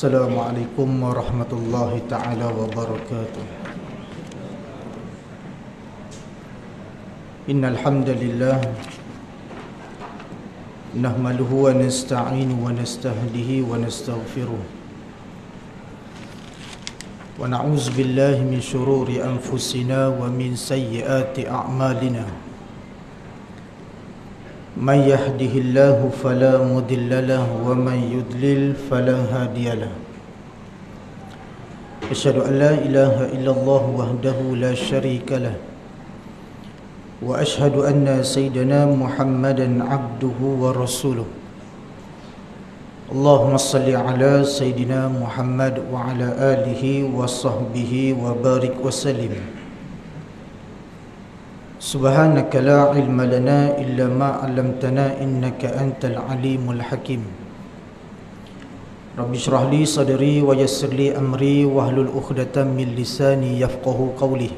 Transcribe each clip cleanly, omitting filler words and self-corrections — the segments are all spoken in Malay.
Assalamualaikum warahmatullahi ta'ala wabarakatuh. Innal hamdalillah nahmaduhu wa nasta'inu wa nastahdihi wa nastaghfiruh wa na'udzu billahi min shururi anfusina wa min sayyiati a'malina. Man yahdihillahu fala mudilla lahu wa man yudlil fala hadiya lahu. Asyhadu an la ilaha illallah wahdahu la syarika lah wa asyhadu anna sayyidina Muhammadan abduhu wa rasuluh. Allahumma salli ala sayyidina Muhammad wa ala alihi wa sahbihi wa barik wa sallim. Subhanaka la ilma lana illa ma 'allamtana innaka antal alimul hakim. Rabbi shrah li sadri wa yassir li amri wahlul 'uqdatam min lisani yafqahu qawli.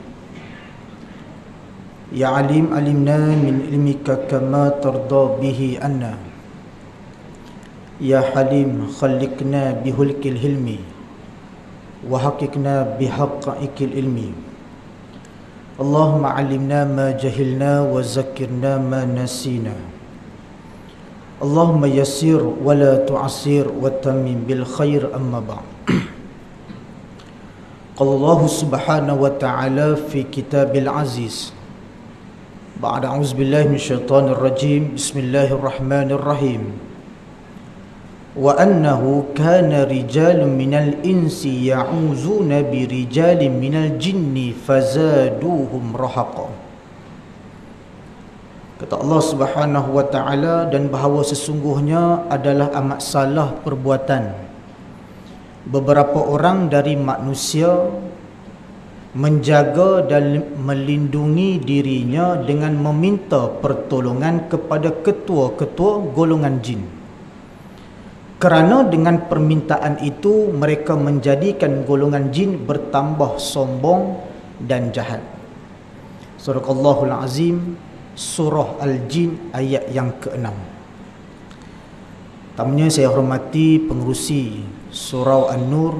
Ya alim alimna min ilmika kama tarda bihi anna. Ya halim khalliqna bihulkil hilmi wa haqiqna bihaqqikil ilmi. Allahumma alimna ma jahilna wa zakirna ma nasina. Allahumma yassir wa la tu'assir wa tammim bil khair amma ba'd. Qala Allah subhanahu wa ta'ala fi kitabil aziz ba'da a'udzu billahi minasyaitonir rajim. Bismillahirrahmanirrahim. Wa annahu kana rijalun minal insi ya'uzuna birijalin minal jinni fazaduhum rahaqa. Kata Allah Subhanahu wa ta'ala, dan bahawa sesungguhnya adalah amat salah perbuatan beberapa orang dari manusia menjaga dan melindungi dirinya dengan meminta pertolongan kepada ketua-ketua golongan jin. Kerana dengan permintaan itu mereka menjadikan golongan jin bertambah sombong dan jahat. Surahul Azim, Surah Al-Jin ayat yang ke-6. Tamunya saya hormati pengerusi Surau An-Nur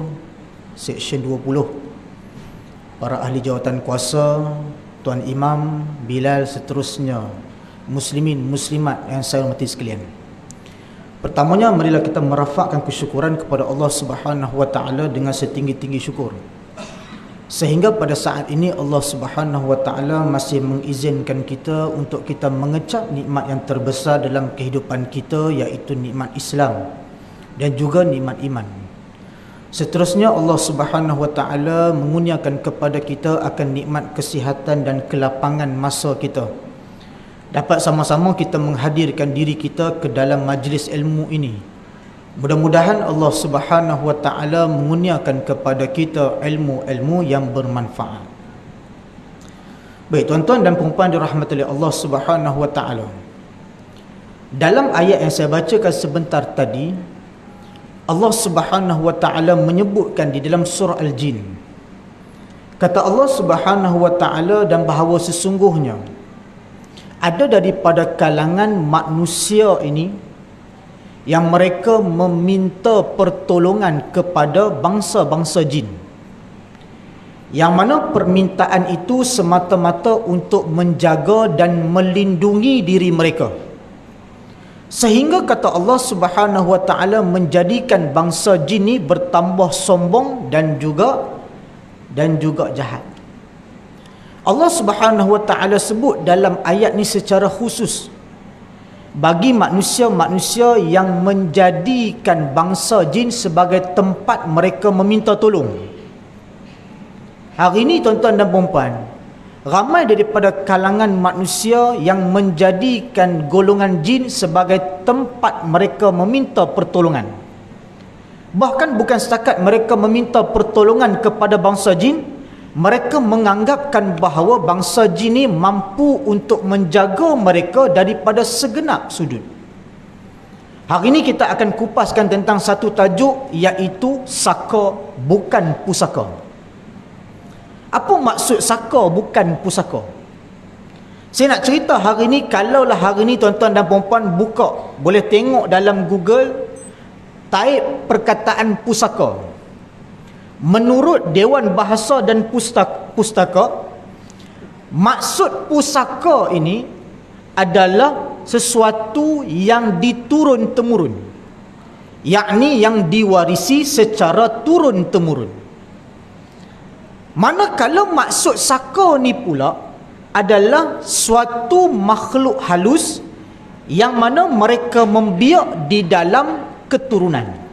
Seksyen 20, para ahli jawatan kuasa, Tuan Imam, Bilal, seterusnya, muslimin, muslimat yang saya hormati sekalian. Pertamanya, marilah kita merafakkan kesyukuran kepada Allah Subhanahu wa ta'ala dengan setinggi-tinggi syukur. Sehingga pada saat ini Allah Subhanahu wa ta'ala masih mengizinkan kita untuk kita mengecap nikmat yang terbesar dalam kehidupan kita, iaitu nikmat Islam dan juga nikmat iman. Seterusnya Allah Subhanahu wa ta'ala mengurniakan kepada kita akan nikmat kesihatan dan kelapangan masa kita. Dapat sama-sama kita menghadirkan diri kita ke dalam majlis ilmu ini. Mudah-mudahan Allah Subhanahu wa ta'ala mengurniakan kepada kita ilmu-ilmu yang bermanfaat. Baik, tuan-tuan dan puan-puan dirahmati oleh Allah Subhanahu wa ta'ala, dalam ayat yang saya bacakan sebentar tadi, Allah Subhanahu wa ta'ala menyebutkan di dalam surah Al-Jin, kata Allah Subhanahu wa ta'ala, dan bahawa sesungguhnya ada daripada kalangan manusia ini yang mereka meminta pertolongan kepada bangsa-bangsa jin, yang mana permintaan itu semata-mata untuk menjaga dan melindungi diri mereka, sehingga kata Allah Subhanahu wa ta'ala menjadikan bangsa jin ini bertambah sombong dan juga jahat. Allah Subhanahu wa ta'ala sebut dalam ayat ni secara khusus bagi manusia-manusia yang menjadikan bangsa jin sebagai tempat mereka meminta tolong. Hari ini tuan-tuan dan puan-puan, ramai daripada kalangan manusia yang menjadikan golongan jin sebagai tempat mereka meminta pertolongan. Bahkan bukan setakat mereka meminta pertolongan kepada bangsa jin, mereka menganggapkan bahawa bangsa jin ini mampu untuk menjaga mereka daripada segenap sudut. Hari ini kita akan kupaskan tentang satu tajuk, iaitu saka bukan pusaka. Apa maksud saka bukan pusaka? Saya nak cerita hari ni, kalaulah hari ni tuan-tuan dan puan-puan buka, boleh tengok dalam Google taib perkataan pusaka. Menurut Dewan Bahasa dan Pustaka, maksud pusaka ini adalah sesuatu yang diturun-temurun, yakni yang diwarisi secara turun-temurun. Manakala maksud saka ni pula adalah suatu makhluk halus yang mana mereka membiak di dalam keturunan.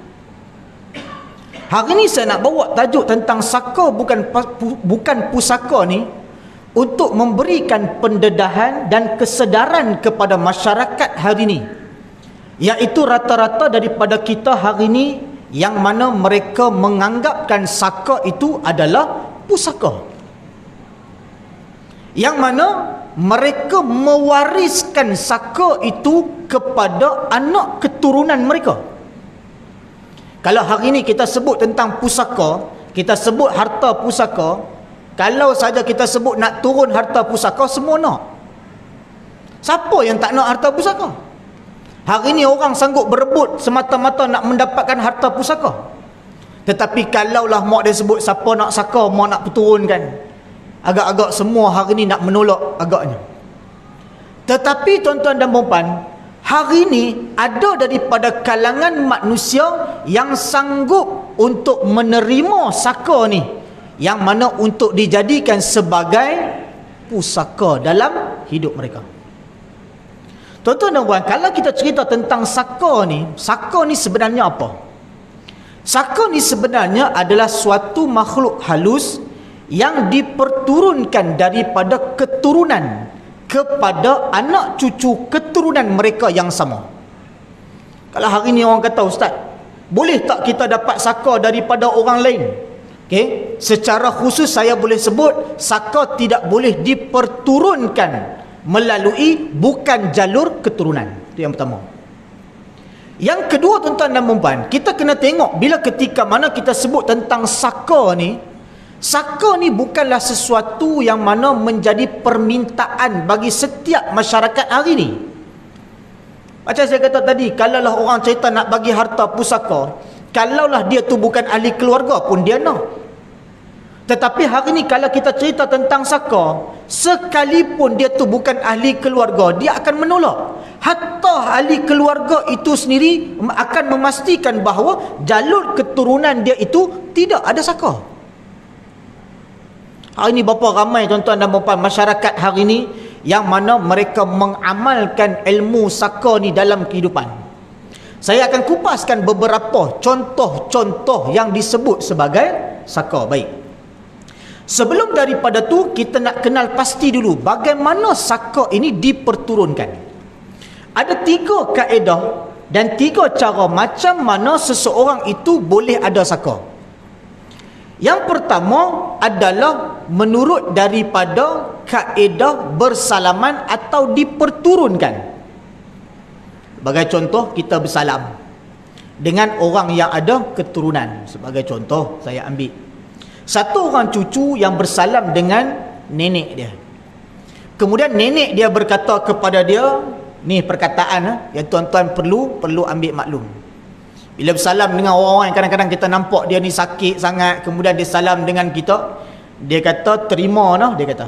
Hari ini saya nak bawa tajuk tentang saka bukan pusaka ni untuk memberikan pendedahan dan kesedaran kepada masyarakat hari ini, iaitu rata-rata daripada kita hari ini yang mana mereka menganggapkan saka itu adalah pusaka, yang mana mereka mewariskan saka itu kepada anak keturunan mereka. Kalau hari ini kita sebut tentang pusaka, kita sebut harta pusaka, kalau saja kita sebut nak turun harta pusaka, semua nak. Siapa yang tak nak harta pusaka? Hari ini orang sanggup berebut semata-mata nak mendapatkan harta pusaka. Tetapi kalaulah mak dia sebut siapa nak saka, mak nak turunkan, agak-agak semua hari ini nak menolak agaknya. Tetapi tuan-tuan dan puan-puan, hari ini ada daripada kalangan manusia yang sanggup untuk menerima saka ni, yang mana untuk dijadikan sebagai pusaka dalam hidup mereka. Tuan-tuan dan puan, kalau kita cerita tentang saka ni sebenarnya apa? Saka ni sebenarnya adalah suatu makhluk halus yang diperturunkan daripada keturunan kepada anak cucu keturunan mereka yang sama. Kalau hari ni orang kata, ustaz, boleh tak kita dapat saka daripada orang lain? Okay? Secara khusus saya boleh sebut, saka tidak boleh diperturunkan melalui bukan jalur keturunan. Itu yang pertama. Yang kedua, tuan-tuan dan puan-puan, kita kena tengok bila ketika mana kita sebut tentang saka ni bukanlah sesuatu yang mana menjadi permintaan bagi setiap masyarakat hari ni. Macam saya kata tadi, kalaulah orang cerita nak bagi harta pusaka, kalaulah dia tu bukan ahli keluarga pun dia nak. Tetapi hari ni kalau kita cerita tentang saka, sekalipun dia tu bukan ahli keluarga, dia akan menolak. Hatta ahli keluarga itu sendiri akan memastikan bahawa jalur keturunan dia itu tidak ada saka. Hari ini berapa ramai tuan-tuan dan puan masyarakat hari ini yang mana mereka mengamalkan ilmu saka ni dalam kehidupan. Saya akan kupaskan beberapa contoh-contoh yang disebut sebagai saka. Baik. Sebelum daripada tu, kita nak kenal pasti dulu bagaimana saka ini diperturunkan. Ada 3 kaedah dan 3 cara macam mana seseorang itu boleh ada saka. Yang pertama adalah menurut daripada kaedah bersalaman atau diperturunkan. Sebagai contoh, kita bersalam dengan orang yang ada keturunan. Sebagai contoh, saya ambil satu orang cucu yang bersalam dengan nenek dia. Kemudian nenek dia berkata kepada dia, ni perkataan yang tuan-tuan perlu ambil maklum. Bila bersalam dengan orang-orang yang kadang-kadang kita nampak dia ni sakit sangat, kemudian dia salam dengan kita, dia kata terima lah, dia kata.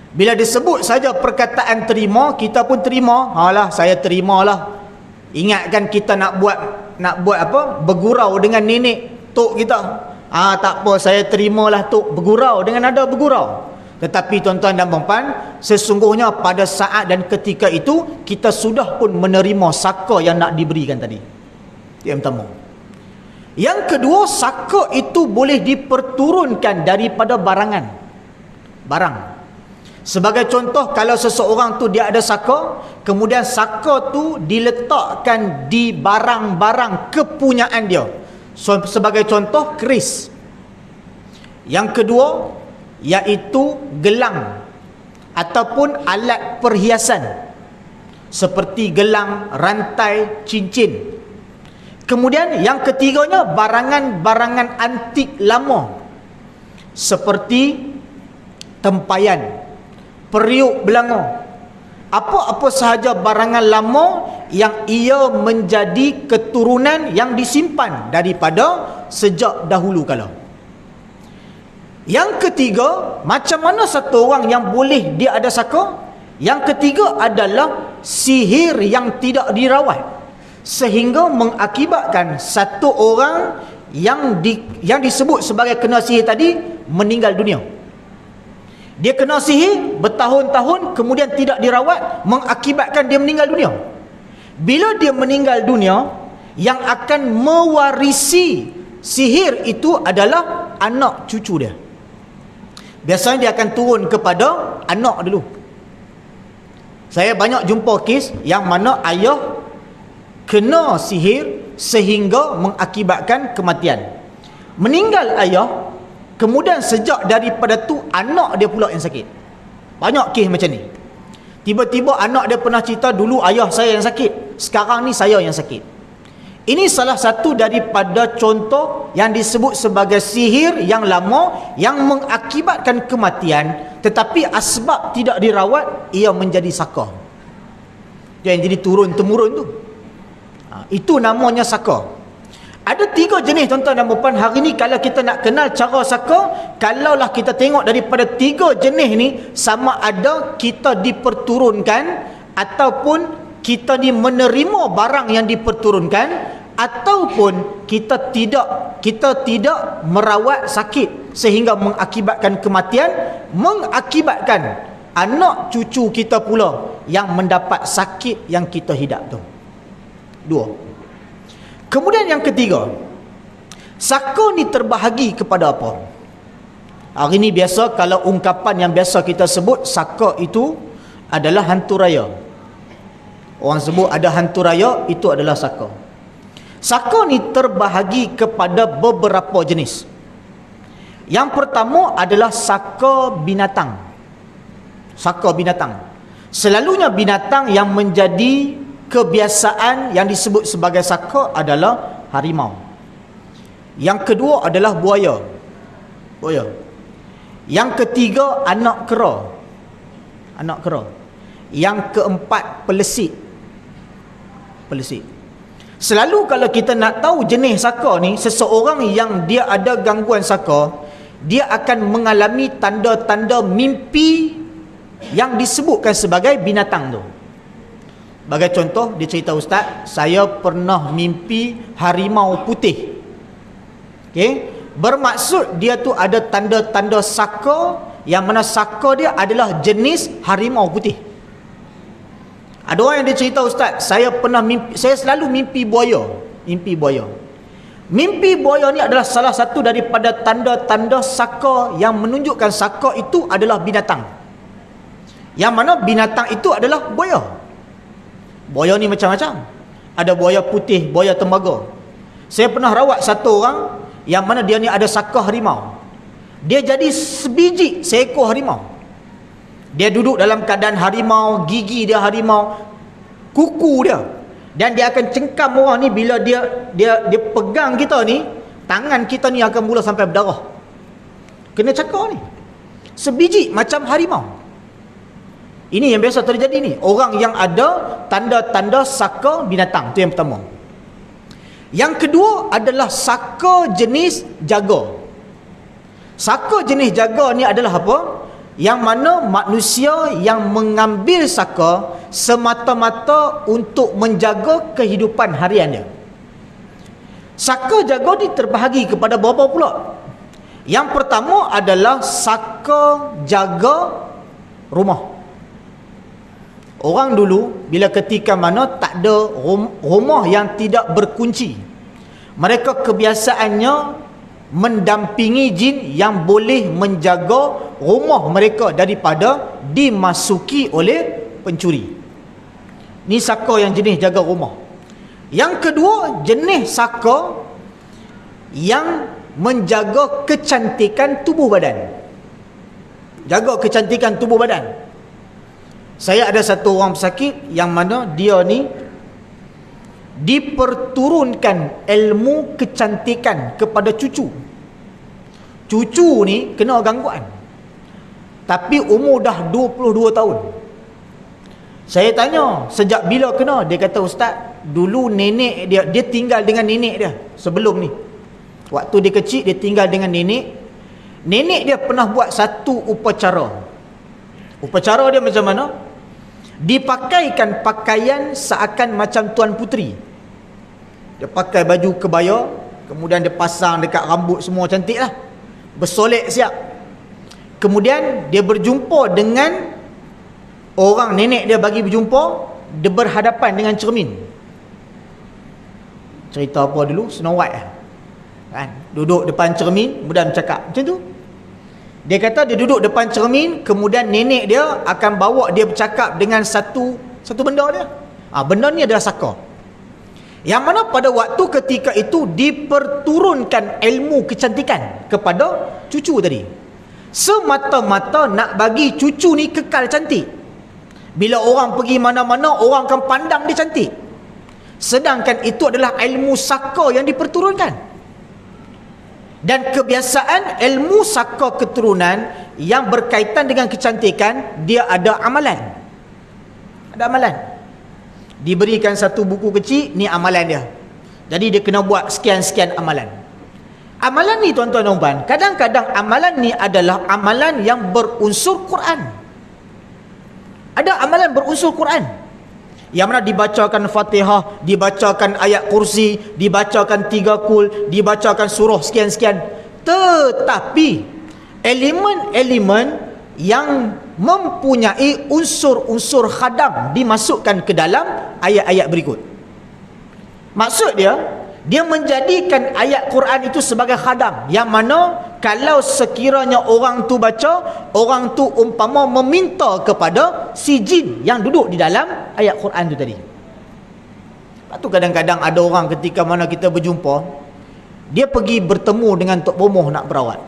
Bila disebut saja perkataan terima, kita pun terima. Halah, saya terimalah. Ingatkan kita nak buat apa? Bergurau dengan nenek tok kita. Tak apa, saya terimalah tok, bergurau dengan ada bergurau. Tetapi tuan-tuan dan puan-puan, sesungguhnya pada saat dan ketika itu kita sudah pun menerima saka yang nak diberikan tadi. Yang pertama. Yang kedua, saka itu boleh diperturunkan daripada barang. Sebagai contoh, kalau seseorang tu dia ada saka, kemudian saka tu diletakkan di barang-barang kepunyaan dia. So, sebagai contoh, keris. Yang kedua, iaitu gelang ataupun alat perhiasan seperti gelang, rantai, cincin. Kemudian yang ketiganya, barangan-barangan antik lama seperti tempayan, periuk belanga, apa-apa sahaja barangan lama yang ia menjadi keturunan yang disimpan daripada sejak dahulu kala. Yang ketiga, macam mana satu orang yang boleh dia ada saka? Yang ketiga adalah sihir yang tidak dirawat, sehingga mengakibatkan satu orang yang disebut sebagai kena sihir tadi meninggal dunia. Dia kena sihir bertahun-tahun, kemudian tidak dirawat, mengakibatkan dia meninggal dunia. Bila dia meninggal dunia, yang akan mewarisi sihir itu adalah anak cucu dia. Biasanya dia akan turun kepada anak dulu. Saya banyak jumpa kes yang mana ayah kena sihir sehingga mengakibatkan kematian. Meninggal ayah, kemudian sejak daripada tu anak dia pula yang sakit. Banyak kes macam ni. Tiba-tiba anak dia pernah cerita, dulu ayah saya yang sakit, sekarang ni saya yang sakit. Ini salah satu daripada contoh yang disebut sebagai sihir yang lama yang mengakibatkan kematian, tetapi asbab tidak dirawat, ia menjadi saka. Yang jadi turun-temurun tu. Itu namanya saka. Ada 3 jenis tuan-tuan dan puan. Hari ni kalau kita nak kenal cara saka, kalaulah kita tengok daripada 3 jenis ni, sama ada kita diperturunkan ataupun kita ni menerima barang yang diperturunkan, ataupun kita tidak merawat sakit sehingga mengakibatkan kematian, mengakibatkan anak cucu kita pula yang mendapat sakit yang kita hidap tu. 2. Kemudian yang ketiga, saka ni terbahagi kepada apa? Hari ni biasa kalau ungkapan yang biasa kita sebut, saka itu adalah hantu raya. Orang sebut ada hantu raya, itu adalah saka. Saka ni terbahagi kepada beberapa jenis. Yang pertama adalah saka binatang. Saka binatang. Selalunya binatang yang menjadi kebiasaan yang disebut sebagai saka adalah harimau. Yang kedua adalah buaya. Yang ketiga anak kera. Yang keempat pelesit. Selalu kalau kita nak tahu jenis saka ni, seseorang yang dia ada gangguan saka, dia akan mengalami tanda-tanda mimpi yang disebutkan sebagai binatang tu. Sebagai contoh, dia cerita, ustaz, saya pernah mimpi harimau putih. Okey, bermaksud dia tu ada tanda-tanda saka, yang mana saka dia adalah jenis harimau putih. Ada orang yang dia cerita, ustaz, saya selalu mimpi buaya. Mimpi buaya ni adalah salah satu daripada tanda-tanda saka yang menunjukkan saka itu adalah binatang. Yang mana binatang itu adalah buaya. Buaya ni macam-macam. Ada buaya putih, buaya tembaga. Saya pernah rawat satu orang yang mana dia ni ada saka harimau. Dia jadi sebiji seekor harimau. Dia duduk dalam keadaan harimau, gigi dia harimau, kuku dia. Dan dia akan cengkam orang ni. Bila dia pegang kita ni, tangan kita ni akan mula sampai berdarah. Kena cakar ni. Sebiji macam harimau. Ini yang biasa terjadi ni. Orang yang ada tanda-tanda saka binatang. Itu yang pertama. Yang kedua adalah saka jenis jaga. Saka jenis jaga ni adalah apa? Yang mana manusia yang mengambil saka semata-mata untuk menjaga kehidupan harian dia. Saka jaga ni terbahagi kepada berapa pula? Yang pertama adalah saka jaga rumah. Orang dulu bila ketika mana tak ada rumah yang tidak berkunci, mereka kebiasaannya mendampingi jin yang boleh menjaga rumah mereka daripada dimasuki oleh pencuri. Ni saka yang jenis jaga rumah. Yang kedua, jenis saka yang menjaga kecantikan tubuh badan. Jaga kecantikan tubuh badan. Saya ada satu orang pesakit yang mana dia ni diperturunkan ilmu kecantikan kepada cucu. Cucu ni kena gangguan, tapi umur dah 22 tahun. Saya tanya, sejak bila kena? Dia kata, ustaz, dulu nenek dia tinggal dengan nenek dia sebelum ni. Waktu dia kecil, dia tinggal dengan nenek. Nenek dia pernah buat satu upacara. Upacara dia macam mana? Dipakaikan pakaian seakan macam tuan puteri. Dia pakai baju kebaya, kemudian dia pasang dekat rambut semua cantik lah, bersolek siap. Kemudian dia berjumpa dengan orang, nenek dia bagi berjumpa, dia berhadapan dengan cermin. Cerita apa dulu? Snow White lah kan? Duduk depan cermin, kemudian bercakap macam tu. Dia kata dia duduk depan cermin, kemudian nenek dia akan bawa dia bercakap dengan satu benda dia. Benda ni adalah saka. Yang mana pada waktu ketika itu diperturunkan ilmu kecantikan kepada cucu tadi. Semata-mata nak bagi cucu ni kekal cantik. Bila orang pergi mana-mana, orang akan pandang dia cantik. Sedangkan itu adalah ilmu saka yang diperturunkan. Dan kebiasaan ilmu saka keturunan yang berkaitan dengan kecantikan, dia ada amalan. Ada amalan. Diberikan satu buku kecil, ni amalan dia. Jadi dia kena buat sekian-sekian amalan. Amalan ni tuan-tuan dan puan, kadang-kadang amalan ni adalah amalan yang berunsur Quran. Ada amalan berunsur Quran, yang mana dibacakan Fatihah, dibacakan ayat kursi, dibacakan 3 kul, dibacakan surah sekian-sekian. Tetapi elemen-elemen yang mempunyai unsur-unsur khadam dimasukkan ke dalam ayat-ayat berikut. Maksud dia menjadikan ayat Quran itu sebagai khadam, yang mana kalau sekiranya orang tu baca, orang tu umpama meminta kepada si jin yang duduk di dalam ayat Quran tu tadi. Lepas tu kadang-kadang ada orang ketika mana kita berjumpa, dia pergi bertemu dengan Tok Pomoh nak berawat.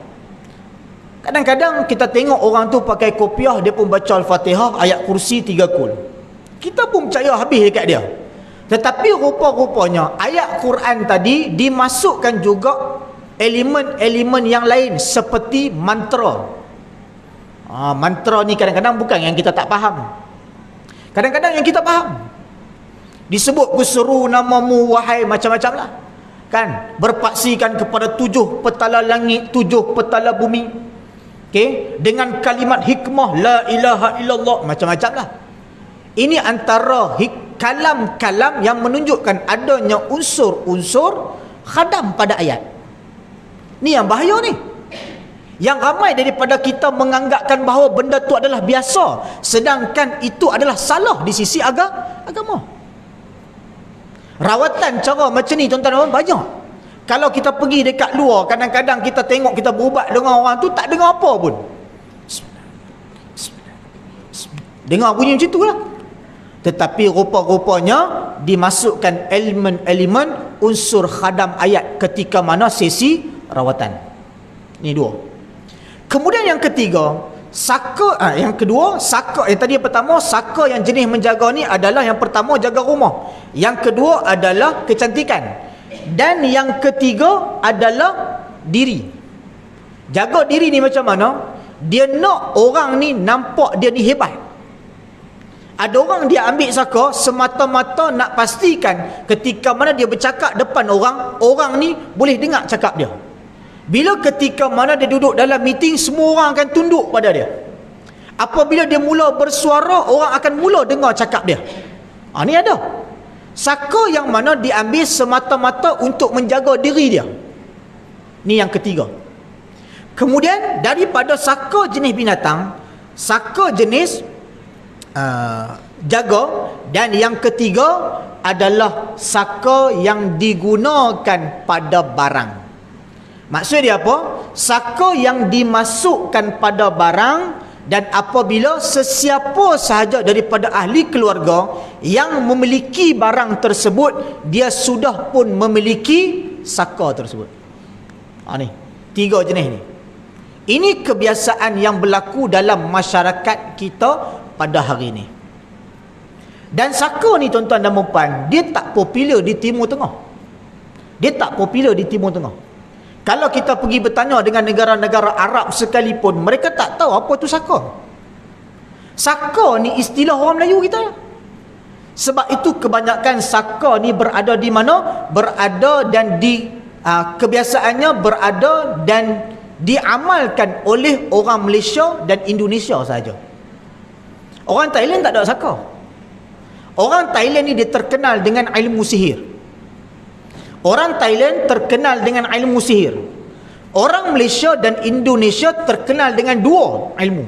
Kadang-kadang kita tengok orang tu pakai kopiah, dia pun baca Al-Fatihah, ayat kursi 3 kul. Kita pun percaya habis dekat dia. Tetapi rupa-rupanya ayat Quran tadi dimasukkan juga elemen-elemen yang lain seperti mantra. Mantra ni kadang-kadang bukan yang kita tak faham. Kadang-kadang yang kita faham. Disebut berseru namamu wahai macam-macam lah. Kan? Berpaksikan kepada 7 petala langit, 7 petala bumi. Okey, dengan kalimat hikmah la ilaha illallah, macam-macam lah. Ini antara kalam-kalam yang menunjukkan adanya unsur-unsur khadam pada ayat. Ni yang bahaya ni. Yang ramai daripada kita menganggapkan bahawa benda tu adalah biasa, sedangkan itu adalah salah di sisi agama. Rawatan cara macam ni tuan-tuan banyak. Kalau kita pergi dekat luar, kadang-kadang kita tengok, kita berubat dengan orang tu tak dengar apa pun. Dengar bunyi macam tu lah. Tetapi rupa-rupanya dimasukkan elemen-elemen unsur khadam ayat ketika mana sesi rawatan. Ni 2. Kemudian yang ketiga, saka, yang kedua, saka, yang tadi yang pertama, saka yang jenis menjaga ni adalah yang pertama jaga rumah. Yang kedua adalah kecantikan. Dan yang ketiga adalah diri. Jaga diri ni macam mana? Dia nak orang ni nampak dia ni hebat. Ada orang dia ambil saka semata-mata nak pastikan ketika mana dia bercakap depan orang, orang ni boleh dengar cakap dia. Bila ketika mana dia duduk dalam meeting, semua orang akan tunduk pada dia. Apabila dia mula bersuara, orang akan mula dengar cakap dia. Ni ada. Saka yang mana diambil semata-mata untuk menjaga diri dia. Ni yang ketiga. Kemudian daripada saka jenis binatang, saka jenis jaga, dan yang ketiga adalah saka yang digunakan pada barang. Maksud dia apa? Saka yang dimasukkan pada barang, dan apabila sesiapa sahaja daripada ahli keluarga yang memiliki barang tersebut, dia sudah pun memiliki saka tersebut. Ni 3 jenis ni. Ini kebiasaan yang berlaku dalam masyarakat kita pada hari ini. Dan saka ni tuan-tuan dan puan, dia tak popular di Timur Tengah. Dia tak popular di Timur Tengah. Kalau kita pergi bertanya dengan negara-negara Arab sekalipun, mereka tak tahu apa tu saka. Saka ni istilah orang Melayu kita. Sebab itu kebanyakan saka ni berada di mana? Berada dan kebiasaannya berada dan diamalkan oleh orang Malaysia dan Indonesia saja. Orang Thailand tak ada saka. Orang Thailand ni dia terkenal dengan ilmu sihir. Orang Thailand terkenal dengan ilmu sihir. Orang Malaysia dan Indonesia terkenal dengan dua ilmu.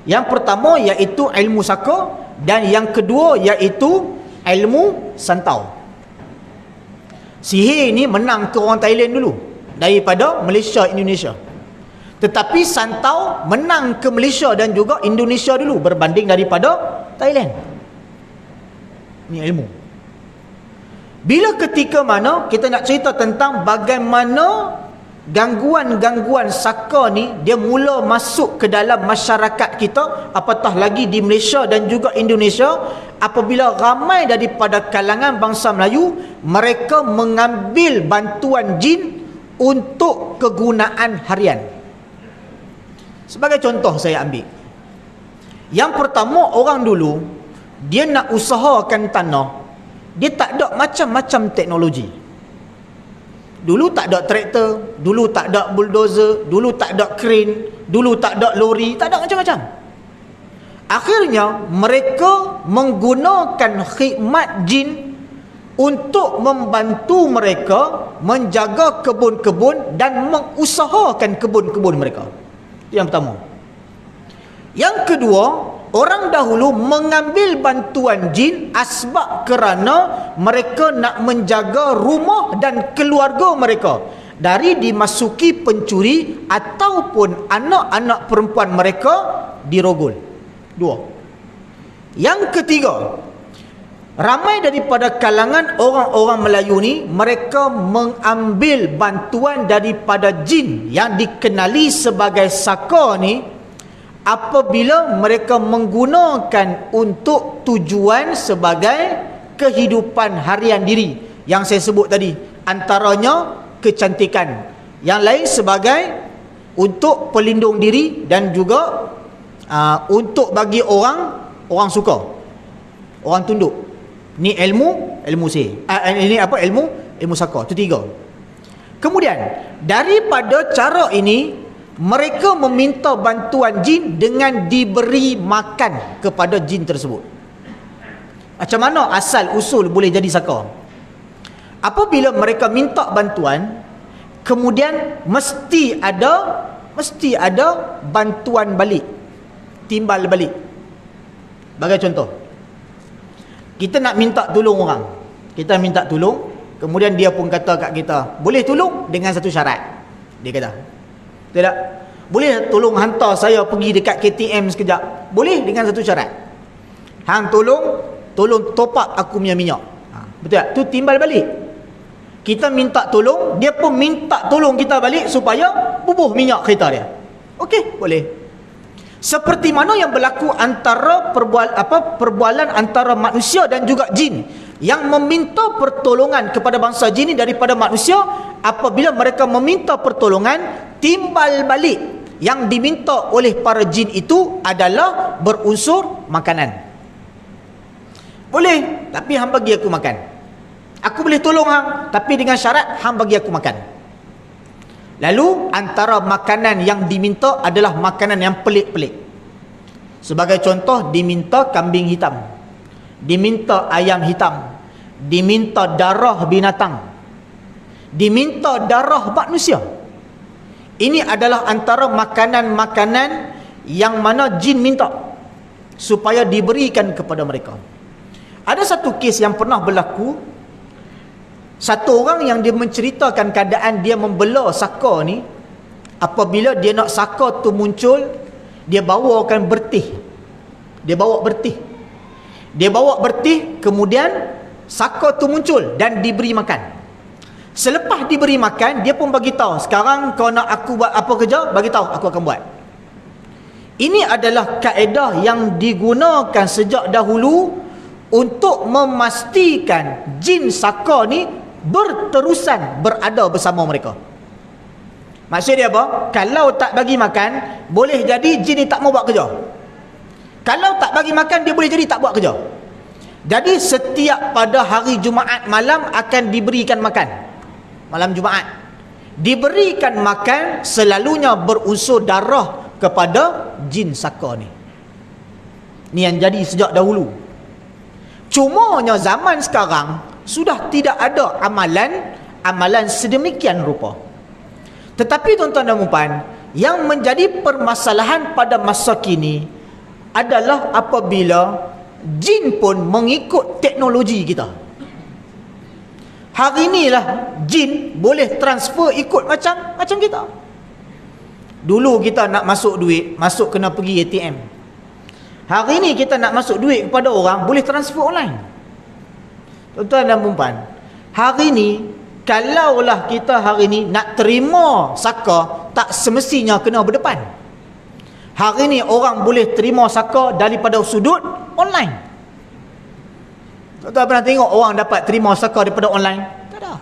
Yang pertama iaitu ilmu saka, dan yang kedua iaitu ilmu santau. Sihir ni menang ke orang Thailand dulu daripada Malaysia, Indonesia. Tetapi santau menang ke Malaysia dan juga Indonesia dulu berbanding daripada Thailand. Ini ilmu. Bila ketika mana kita nak cerita tentang bagaimana gangguan-gangguan saka ni dia mula masuk ke dalam masyarakat kita, apatah lagi di Malaysia dan juga Indonesia, apabila ramai daripada kalangan bangsa Melayu mereka mengambil bantuan jin untuk kegunaan harian. Sebagai contoh saya ambil, yang pertama, orang dulu dia nak usahakan tanah, dia tak ada macam-macam teknologi. Dulu tak ada traktor, dulu tak ada bulldozer, dulu tak ada crane, dulu tak ada lori, tak ada macam-macam. Akhirnya mereka menggunakan khidmat jin untuk membantu mereka menjaga kebun-kebun dan mengusahakan kebun-kebun mereka. Itu yang pertama. Yang kedua, orang dahulu mengambil bantuan jin asbab kerana mereka nak menjaga rumah dan keluarga mereka dari dimasuki pencuri ataupun anak-anak perempuan mereka dirogol. Dua. Yang ketiga, ramai daripada kalangan orang-orang Melayu ni mereka mengambil bantuan daripada jin yang dikenali sebagai saka ni apabila mereka menggunakan untuk tujuan sebagai kehidupan harian diri yang saya sebut tadi, antaranya kecantikan, yang lain sebagai untuk pelindung diri dan juga untuk bagi orang suka, orang tunduk. Ni ilmu sihir. Ini apa? Ilmu saka. Itu tiga. Kemudian daripada cara ini mereka meminta bantuan jin dengan diberi makan kepada jin tersebut. Macam mana asal usul boleh jadi saka? Apabila mereka minta bantuan, kemudian mesti ada bantuan balik, timbal balik. Bagi contoh, kita nak minta tolong orang, kita minta tolong, kemudian dia pun kata kat kita, boleh tolong dengan satu syarat. Dia kata, tidak, boleh tolong hantar saya pergi dekat KTM sekejap, boleh dengan satu syarat, hang tolong top up aku punya minyak. Betul tak? Tu timbal balik. Kita minta tolong, dia pun minta tolong kita balik supaya bubuh minyak kereta dia. Okey, boleh. Seperti mana yang berlaku antara perbualan antara manusia dan juga jin, yang meminta pertolongan kepada bangsa jin ini daripada manusia. Apabila mereka meminta pertolongan, timbal balik yang diminta oleh para jin itu adalah berunsur makanan. Boleh, tapi hang bagi aku makan. Aku boleh tolong hang, tapi dengan syarat hang bagi aku makan. Lalu antara makanan yang diminta adalah makanan yang pelik-pelik. Sebagai contoh, diminta kambing hitam, diminta ayam hitam, diminta darah binatang, diminta darah manusia. Ini adalah antara makanan-makanan yang mana jin minta supaya diberikan kepada mereka. Ada satu kes yang pernah berlaku. Satu orang yang dia menceritakan keadaan dia membela saka ni, apabila dia nak saka tu muncul, dia bawakan bertih. Dia bawa bertih, kemudian saka tu muncul dan diberi makan. Selepas diberi makan, dia pun bagi tahu, sekarang kau nak aku buat apa kerja, bagi tahu, aku akan buat. Ini adalah kaedah yang digunakan sejak dahulu untuk memastikan jin saka ni berterusan berada bersama mereka. Maksud dia apa? Kalau tak bagi makan, boleh jadi jin ni tak mau buat kerja. Kalau tak bagi makan, dia boleh jadi tak buat kerja. Jadi setiap pada hari Jumaat malam akan diberikan makan. Malam Jumaat diberikan makan, selalunya berunsur darah kepada jin saka ni. Ni yang jadi sejak dahulu. Cumanya zaman sekarang sudah tidak ada amalan sedemikian rupa. Tetapi tuan-tuan dan puan, yang menjadi permasalahan pada masa kini adalah apabila jin pun mengikut teknologi kita. Hari inilah jin boleh transfer ikut macam kita. Dulu kita nak masuk duit, kena pergi ATM. Hari ini kita nak masuk duit kepada orang, boleh transfer online. Tuan-tuan dan puan, hari ini kalaulah kita hari ini nak terima saka, tak semestinya kena berdepan. Hari ini orang boleh terima saka daripada sudut online. Tuan-tuan pernah tengok orang dapat terima saka daripada online? Tak ada.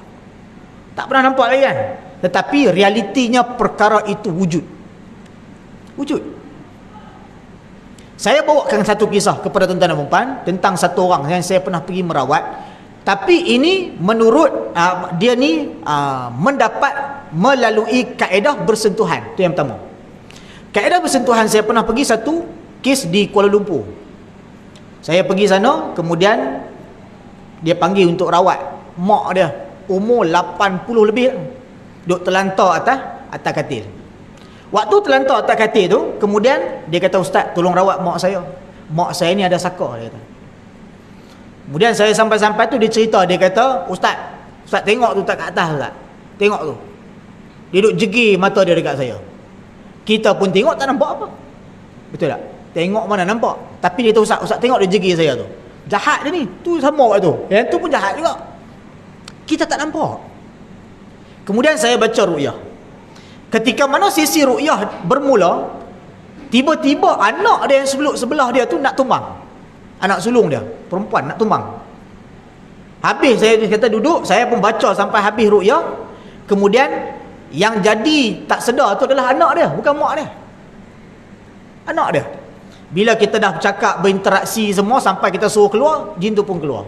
Tak pernah nampak lagi kan? Tetapi realitinya perkara itu wujud. Saya bawakan satu kisah kepada tuan-tuan dan puan tentang satu orang yang saya pernah pergi merawat. Tapi ini menurut dia ni mendapat melalui kaedah bersentuhan. Itu yang pertama. Kaedah bersentuhan, saya pernah pergi satu kes di Kuala Lumpur. Saya pergi sana, kemudian dia panggil untuk rawat mak dia, umur 80 lebih, duduk terlantar atas katil. Waktu terlantar atas katil tu, kemudian dia kata, "Ustaz, tolong rawat mak saya. Mak saya ni ada saka," dia kata. Kemudian saya sampai-sampai tu dia cerita, dia kata, Ustaz tengok tu tak kat atas tak? Tengok tu. Dia duduk jegi mata dia dekat saya. Kita pun tengok tak nampak apa. Betul tak? Tengok mana nampak. Tapi dia tahu, Ustaz tengok dia jegi saya tu. Jahat dia ni. Tu sama kat tu. Yang tu pun jahat juga. Kita tak nampak. Kemudian saya baca ruqyah. Ketika mana sesi ruqyah bermula, tiba-tiba anak dia yang sebelah dia tu nak tumbang. Anak sulung dia, perempuan, nak tumbang. Habis saya kata duduk, saya pun baca sampai habis ruqyah. Kemudian yang jadi tak sedar tu adalah anak dia, bukan mak dia. Anak dia. Bila kita dah bercakap, berinteraksi semua, sampai kita suruh keluar, jin tu pun keluar.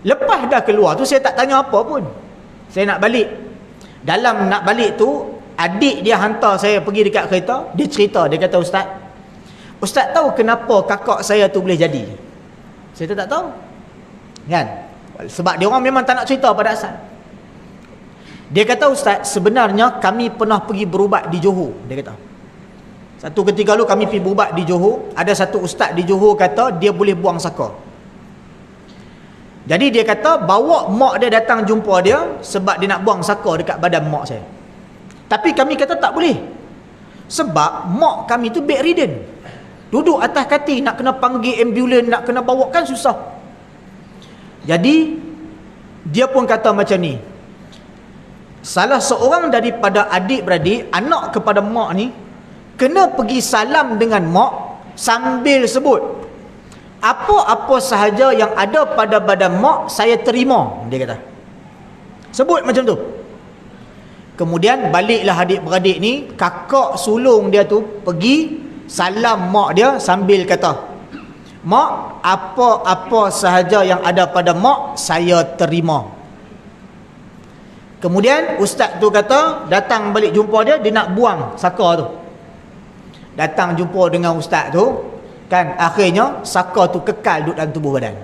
Lepas dah keluar tu, saya tak tanya apa pun. Saya nak balik. Dalam nak balik tu, adik dia hantar saya pergi dekat kereta. Dia cerita, dia kata, Ustaz tahu kenapa kakak saya tu boleh jadi? Saya tak tahu. Kan? Sebab dia orang memang tak nak cerita pada asal. Dia kata, Ustaz, sebenarnya kami pernah pergi berubat di Johor. Dia kata, satu ketika dulu kami pergi berubat di Johor. Ada satu ustaz di Johor kata dia boleh buang saka. Jadi dia kata bawa mak dia datang jumpa dia, sebab dia nak buang saka dekat badan mak saya. Tapi kami kata tak boleh, sebab mak kami tu bedridden, duduk atas katil, nak kena panggil ambulans, nak kena bawa kan susah. Jadi dia pun kata macam ni, salah seorang daripada adik-beradik, anak kepada mak ni, kena pergi salam dengan mak sambil sebut, apa-apa sahaja yang ada pada badan mak saya terima, dia kata. Sebut macam tu. Kemudian baliklah adik-beradik ni, kakak sulung dia tu pergi salam mak dia sambil kata, Mak, apa-apa sahaja yang ada pada mak saya terima. Kemudian ustaz tu kata, datang balik jumpa dia, dia nak buang saka tu. Datang jumpa dengan ustaz tu, kan, akhirnya saka tu kekal duduk dalam tubuh badan.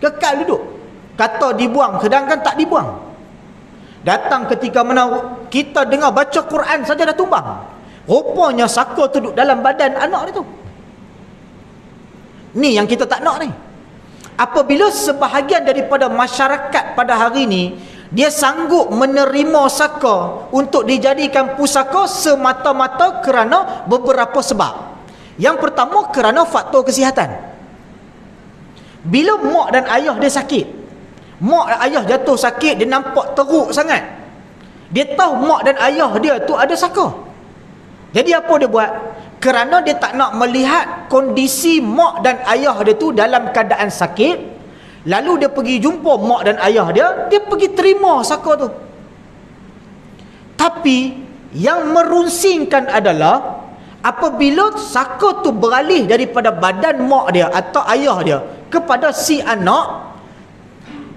Kekal duduk. Kata dibuang, sedangkan tak dibuang. Datang ketika mana kita dengar baca Quran saja dah tumbang. Rupanya saka tu duduk dalam badan anak dia tu. Ni yang kita tak nak ni. Apabila sebahagian daripada masyarakat pada hari ni, dia sanggup menerima saka untuk dijadikan pusaka semata-mata kerana beberapa sebab. Yang pertama, kerana faktor kesihatan. Bila mak dan ayah dia sakit, mak dan ayah jatuh sakit, dia nampak teruk sangat, dia tahu mak dan ayah dia tu ada saka. Jadi apa dia buat? Kerana dia tak nak melihat kondisi mak dan ayah dia tu dalam keadaan sakit, lalu dia pergi jumpa mak dan ayah dia, dia pergi terima saka tu. Tapi yang merunsingkan adalah apabila saka tu beralih daripada badan mak dia atau ayah dia kepada si anak,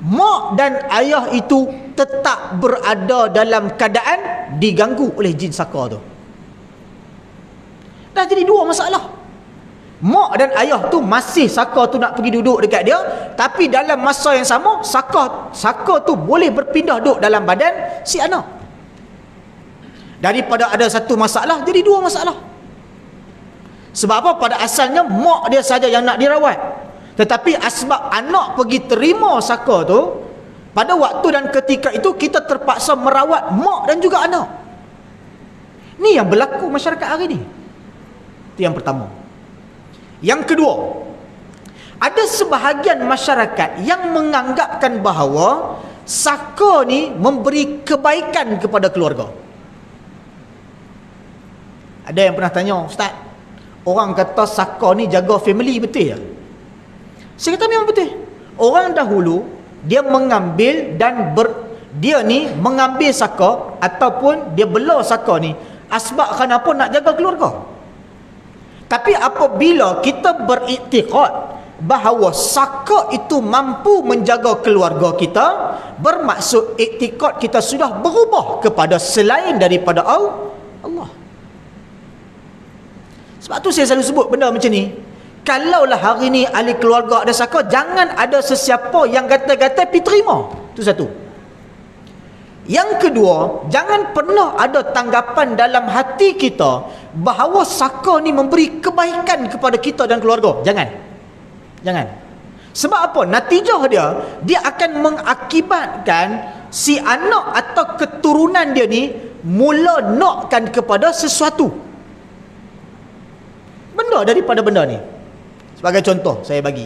mak dan ayah itu tetap berada dalam keadaan diganggu oleh jin saka tu. Dah jadi dua masalah. Mak dan ayah tu masih saka tu nak pergi duduk dekat dia, tapi dalam masa yang sama saka tu boleh berpindah duduk dalam badan si anak. Daripada ada satu masalah jadi dua masalah. Sebab apa? Pada asalnya mak dia saja yang nak dirawat, tetapi asbab anak pergi terima saka tu, pada waktu dan ketika itu kita terpaksa merawat mak dan juga anak. Ni yang berlaku masyarakat hari ni. Itu yang pertama. Yang kedua, ada sebahagian masyarakat yang menganggapkan bahawa saka ni memberi kebaikan kepada keluarga. Ada yang pernah tanya, Ustaz, orang kata saka ni jaga family, betul ya? Saya kata memang betul. Orang dahulu dia mengambil dan dia ni mengambil saka ataupun dia bela saka ni asbab kenapa nak jaga keluarga. Tapi apabila kita beriktikad bahawa saka itu mampu menjaga keluarga kita, bermaksud iktikad kita sudah berubah kepada selain daripada Allah. Sebab tu saya selalu sebut benda macam ni. Kalaulah hari ni ahli keluarga ada saka, jangan ada sesiapa yang kata-kata pergi terima. Itu satu. Yang kedua, jangan pernah ada tanggapan dalam hati kita bahawa saka ni memberi kebaikan kepada kita dan keluarga. Jangan. Sebab apa? Natijah dia akan mengakibatkan si anak atau keturunan dia ni mula nakkan kepada sesuatu. Benda daripada benda ni. Sebagai contoh saya bagi.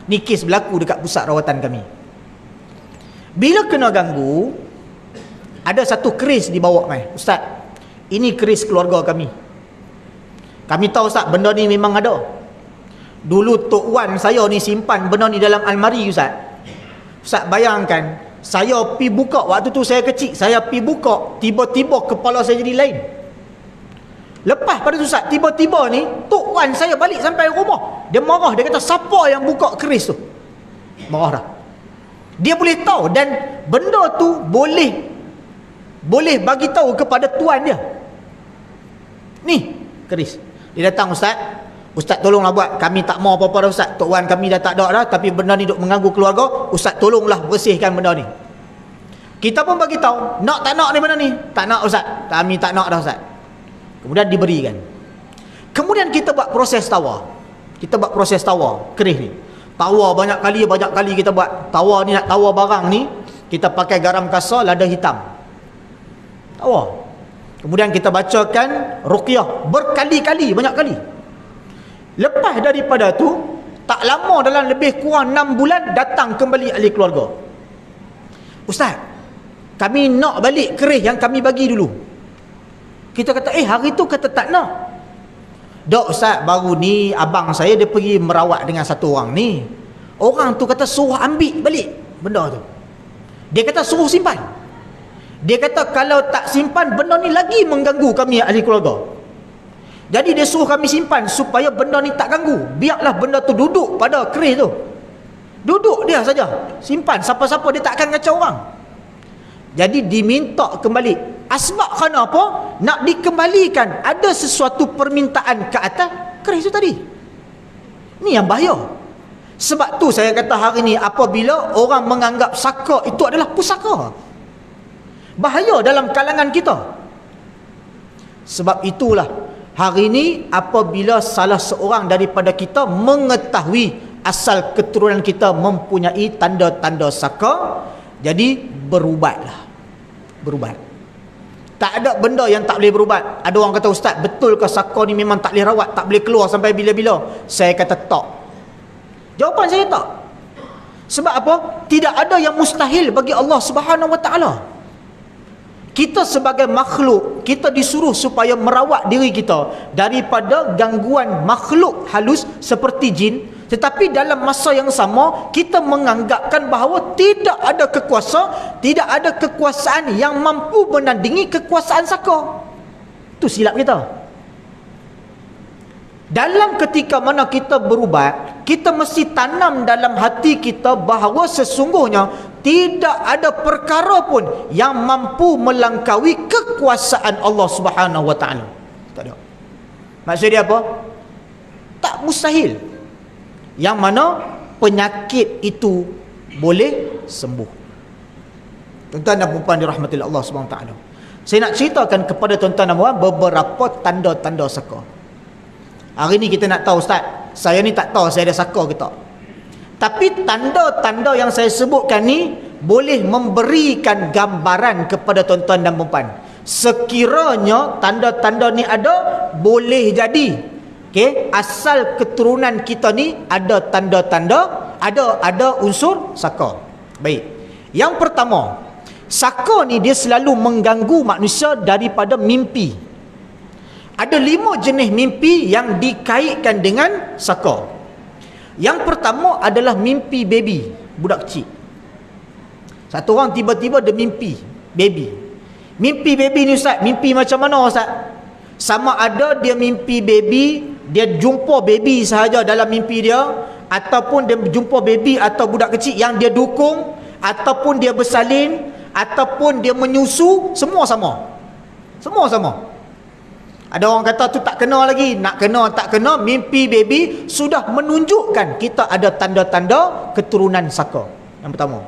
Ni kes berlaku dekat pusat rawatan kami. Bila kena ganggu, ada satu keris dibawa mai. Ustaz, ini keris keluarga kami. Kami tahu Ustaz, benda ni memang ada. Dulu Tok Wan saya ni simpan benda ni dalam almari Ustaz. Ustaz bayangkan, saya pi buka, waktu tu saya kecil, saya pi buka, tiba-tiba kepala saya jadi lain. Lepas pada tu Ustaz, tiba-tiba ni Tok Wan saya balik sampai rumah. Dia marah, dia kata siapa yang buka keris tu? Marah dah. Dia boleh tahu dan benda tu boleh bagi tahu kepada tuan dia. Ni keris. Dia datang, Ustaz tolonglah buat, kami tak mau apa-apa dah Ustaz, Tok Wan kami dah tak ada dah, tapi benda ni duk mengganggu keluarga, Ustaz tolonglah bersihkan benda ni. Kita pun bagi tahu, nak tak nak ni benda ni? Tak nak Ustaz, kami tak nak dah Ustaz. Kemudian diberikan. Kemudian kita buat proses tawar. Keris ni. Tawar banyak kali kita buat. Tawar ni, nak tawar barang ni, kita pakai garam kasar, lada hitam. Tawar. Kemudian kita bacakan ruqyah berkali-kali, banyak kali. Lepas daripada tu, tak lama, dalam lebih kurang 6 bulan, datang kembali ahli keluarga. Ustaz, kami nak balik keris yang kami bagi dulu. Kita kata, hari tu kata tak nak. Dok Ustaz, baru ni abang saya dia pergi merawat dengan satu orang ni. Orang tu kata suruh ambil balik benda tu. Dia kata suruh simpan. Dia kata kalau tak simpan, benda ni lagi mengganggu kami ahli keluarga. Jadi dia suruh kami simpan supaya benda ni tak ganggu. Biarlah benda tu duduk pada keris tu. Duduk dia saja. Simpan. Siapa-siapa dia tak akan kacau orang. Jadi diminta kembali. Asbab kenapa? Nak dikembalikan. Ada sesuatu permintaan ke atas keris tu tadi. Ni yang bahaya. Sebab tu saya kata hari ni, apabila orang menganggap saka itu adalah pusaka, bahaya dalam kalangan kita. Sebab itulah hari ni apabila salah seorang daripada kita mengetahui asal keturunan kita mempunyai tanda-tanda saka, jadi berubatlah. Berubat. Tak ada benda yang tak boleh berubat. Ada orang kata, Ustaz, betul ke saka ni memang tak boleh rawat, tak boleh keluar sampai bila-bila? Saya kata tak. Jawapan saya tak. Sebab apa? Tidak ada yang mustahil bagi Allah Subhanahu Wa Taala. Kita sebagai makhluk, kita disuruh supaya merawat diri kita daripada gangguan makhluk halus seperti jin. Tetapi dalam masa yang sama, kita menganggapkan bahawa tidak ada kekuasaan yang mampu menandingi kekuasaan saka. Itu silap kita. Dalam ketika mana kita berubat, kita mesti tanam dalam hati kita bahawa sesungguhnya tidak ada perkara pun yang mampu melangkaui kekuasaan Allah Subhanahu Wa Taala. Tak ada. Maksud dia apa? Tak mustahil. Yang mana penyakit itu boleh sembuh. Tuan-tuan dan puan-puan dirahmati Allah Subhanahu Wa Taala. Saya nak ceritakan kepada tuan-tuan dan puan beberapa tanda-tanda saka. Hari ni kita nak tahu, Ustaz, saya ni tak tahu saya ada saka ke tak. Tapi tanda-tanda yang saya sebutkan ni boleh memberikan gambaran kepada tuan-tuan dan puan-puan. Sekiranya tanda-tanda ni ada, boleh jadi asal keturunan kita ni ada tanda-tanda, ada unsur saka. Baik. Yang pertama, saka ni dia selalu mengganggu manusia daripada mimpi. Ada 5 jenis mimpi yang dikaitkan dengan saka. Yang pertama adalah mimpi baby, budak kecil. Satu orang tiba-tiba dia mimpi baby. Mimpi baby ni, Ustaz, mimpi macam mana, Ustaz? Sama ada dia mimpi baby, dia jumpa baby sahaja dalam mimpi dia, ataupun dia jumpa baby atau budak kecil yang dia dukung, ataupun dia bersalin, ataupun dia menyusu, semua sama. Semua sama. Ada orang kata tu tak kena lagi. Nak kena tak kena, mimpi baby sudah menunjukkan kita ada tanda-tanda keturunan saka. Yang pertama.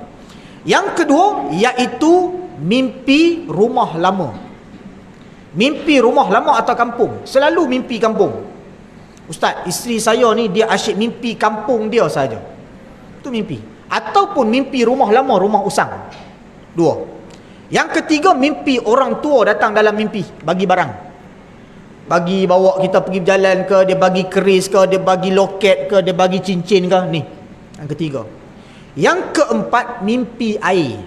Yang kedua, iaitu mimpi rumah lama. Mimpi rumah lama atau kampung. Selalu mimpi kampung. Ustaz, isteri saya ni dia asyik mimpi kampung dia saja. Itu mimpi. Ataupun mimpi rumah lama, rumah usang. 2. Yang ketiga, mimpi orang tua datang dalam mimpi bagi barang. Bagi bawa kita pergi berjalan ke, dia bagi keris ke, dia bagi loket ke, dia bagi cincin ke. Ni yang ketiga. Yang keempat, mimpi air.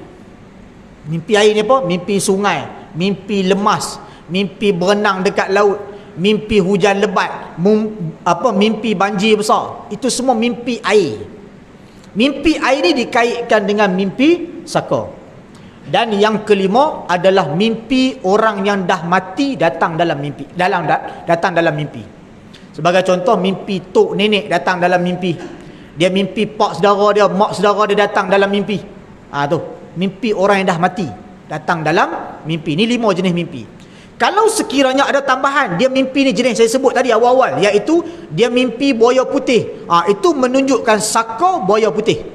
Mimpi air ni apa? Mimpi sungai, mimpi lemas, mimpi berenang dekat laut, mimpi hujan lebat, mimpi banjir besar. Itu semua mimpi air. Mimpi air ni dikaitkan dengan mimpi saka. Dan yang kelima adalah mimpi orang yang dah mati datang dalam mimpi. Datang dalam mimpi. Sebagai contoh, mimpi tok nenek datang dalam mimpi. Dia mimpi pak saudara dia, mak saudara dia datang dalam mimpi. Tu, mimpi orang yang dah mati datang dalam mimpi. Ni 5 jenis mimpi. Kalau sekiranya ada tambahan, dia mimpi ni jenis saya sebut tadi awal-awal, iaitu dia mimpi buaya putih. Itu menunjukkan saka buaya putih.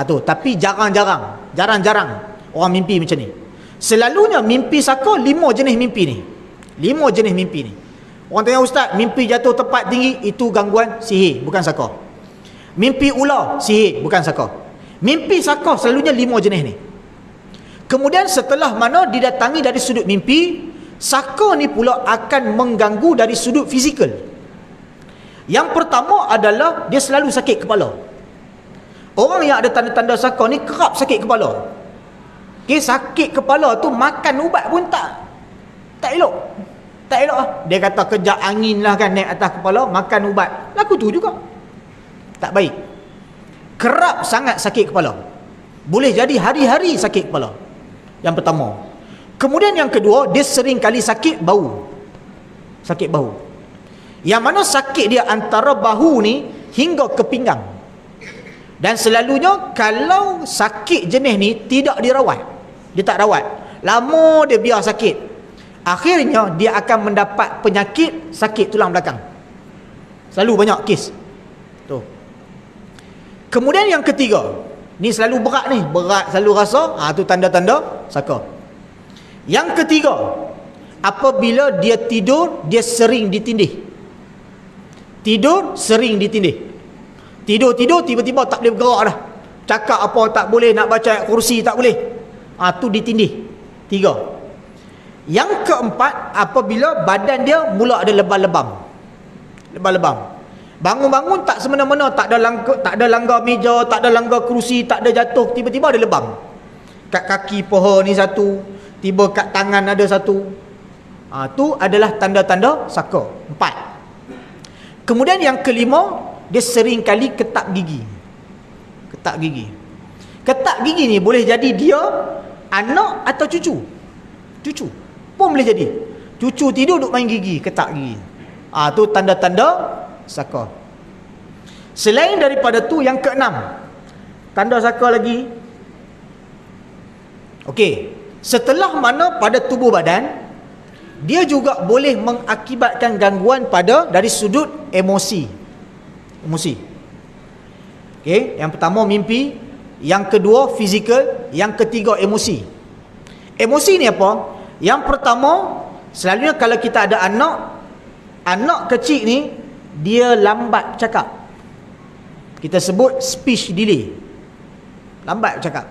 Tu, tapi jarang-jarang orang mimpi macam ni. Selalunya mimpi saka 5 jenis mimpi ni. 5 jenis mimpi ni. Orang tanya, Ustaz, mimpi jatuh tempat tinggi itu gangguan sihir, bukan saka. Mimpi ular, sihir, bukan saka. Mimpi saka selalunya 5 jenis ni. Kemudian setelah mana didatangi dari sudut mimpi, saka ni pula akan mengganggu dari sudut fizikal. Yang pertama adalah dia selalu sakit kepala. Orang yang ada tanda-tanda saka ni kerap sakit kepala. Sakit kepala tu makan ubat pun tak elok. Tak elok lah. Dia kata kejap angin lah kan naik atas kepala, makan ubat. Laku tu juga. Tak baik. Kerap sangat sakit kepala. Boleh jadi hari-hari sakit kepala. Yang pertama. Kemudian yang kedua, dia sering kali sakit bau. Sakit bau. Yang mana sakit dia antara bahu ni hingga ke pinggang. Dan selalunya kalau sakit jenis ni tidak dirawat. Dia tak rawat. Lama dia biar sakit. Akhirnya dia akan mendapat penyakit sakit tulang belakang. Selalu banyak kes. Tu. Kemudian yang ketiga. Ni selalu berat ni. Berat selalu rasa. Tu tanda-tanda saka. Yang ketiga. Apabila dia tidur, dia sering ditindih. Tidur, sering ditindih. Tidur-tidur, tiba-tiba tak boleh bergerak dah. Cakap apa tak boleh, nak baca ayat kursi tak boleh. Tu ditindih. 3. Yang keempat, apabila badan dia mula ada lebam-lebam. Lebam-lebam. Bangun-bangun tak semena-mena, tak ada langgar meja, tak ada langgar kerusi, tak ada jatuh, tiba-tiba ada lebam. Kat kaki paha ni satu, tiba kat tangan ada satu. Tu adalah tanda-tanda saka. 4. Kemudian yang kelima, dia sering kali ketak gigi. Ketak gigi. Ketak gigi ni boleh jadi dia anak atau cucu. Cucu pun boleh jadi. Cucu tidur duk main gigi, ketak gigi. Tu tanda-tanda saka. Selain daripada tu, yang keenam, tanda saka lagi. Okey, setelah mana pada tubuh badan, dia juga boleh mengakibatkan gangguan pada dari sudut emosi. Okey, yang pertama mimpi, yang kedua fizikal, yang ketiga emosi. Emosi ni apa? Yang pertama, selalunya kalau kita ada anak kecil ni, dia lambat cakap. Kita sebut speech delay. Lambat cakap.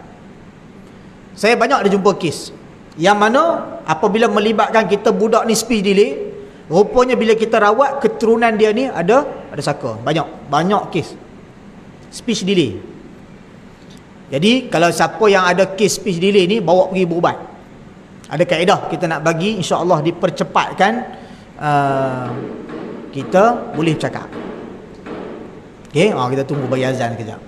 Saya banyak ada jumpa kes yang mana apabila melibatkan kita budak ni speech delay, rupanya bila kita rawat, keturunan dia ni ada saka. Banyak kes speech delay. Jadi kalau siapa yang ada kes speech delay ni, bawa pergi berubat. Ada kaedah kita nak bagi, insya-Allah dipercepatkan, kita boleh cakap. Okey, kita tunggu bagi azan kejap.